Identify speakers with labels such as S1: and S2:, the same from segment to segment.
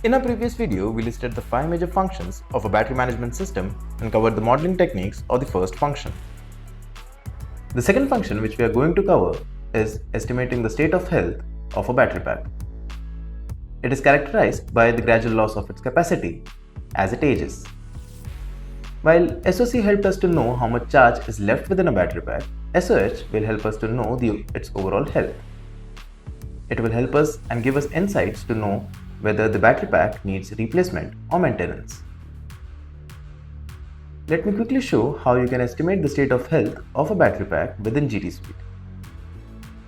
S1: In our previous video, we listed the 5 major functions of a battery management system and covered the modeling techniques of the first function. The second function which we are going to cover is estimating the state of health of a battery pack. It is characterized by the gradual loss of its capacity as it ages. While SOC helped us to know how much charge is left within a battery pack, SOH will help us to know its overall health. It will help us and give us insights to know whether the battery pack needs replacement or maintenance. Let me quickly show how you can estimate the state of health of a battery pack within GT Suite.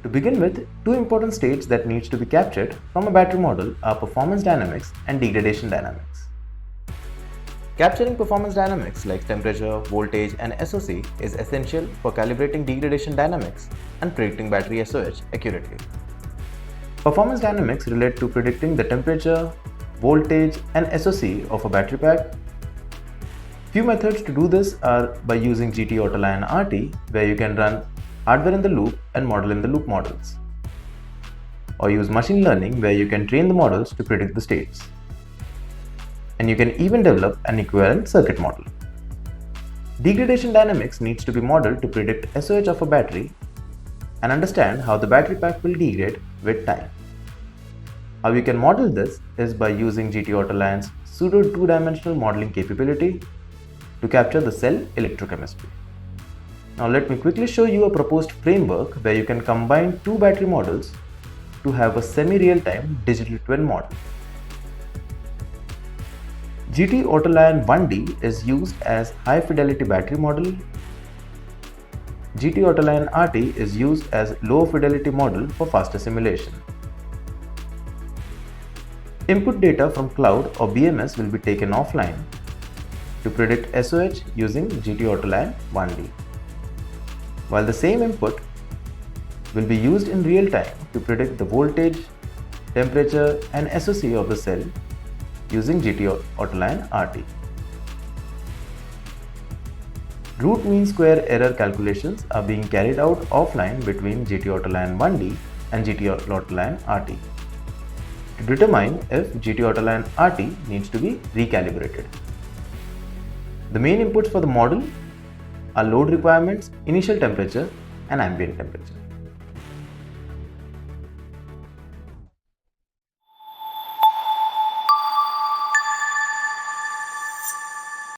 S1: To begin with, two important states that needs to be captured from a battery model are performance dynamics and degradation dynamics. Capturing performance dynamics like temperature, voltage and SOC is essential for calibrating degradation dynamics and predicting battery SOH accurately. Performance dynamics relate to predicting the temperature, voltage and SOC of a battery pack. Few methods to do this are by using GT-AutoLion RT, where you can run hardware in the loop and model in the loop models, or use machine learning where you can train the models to predict the states. And you can even develop an equivalent circuit model. Degradation dynamics needs to be modeled to predict SOH of a battery and understand how the battery pack will degrade with time. How you can model this is by using GT-AutoLion's pseudo two-dimensional modeling capability to capture the cell electrochemistry. Now let me quickly show you a proposed framework where you can combine two battery models to have a semi-real-time digital twin model. GT-AutoLion 1D is used as high-fidelity battery model. GT-AutoLion RT is used as low-fidelity model for faster simulation. Input data from cloud or BMS will be taken offline to predict SOH using GT-AutoLion 1D, while the same input will be used in real time to predict the voltage, temperature and SOC of the cell using GT-AutoLion RT. Root mean square error calculations are being carried out offline between GT-AutoLion 1D and GT-AutoLion RT to determine if GT-AutoLion RT needs to be recalibrated. The main inputs for the model are load requirements, initial temperature and ambient temperature.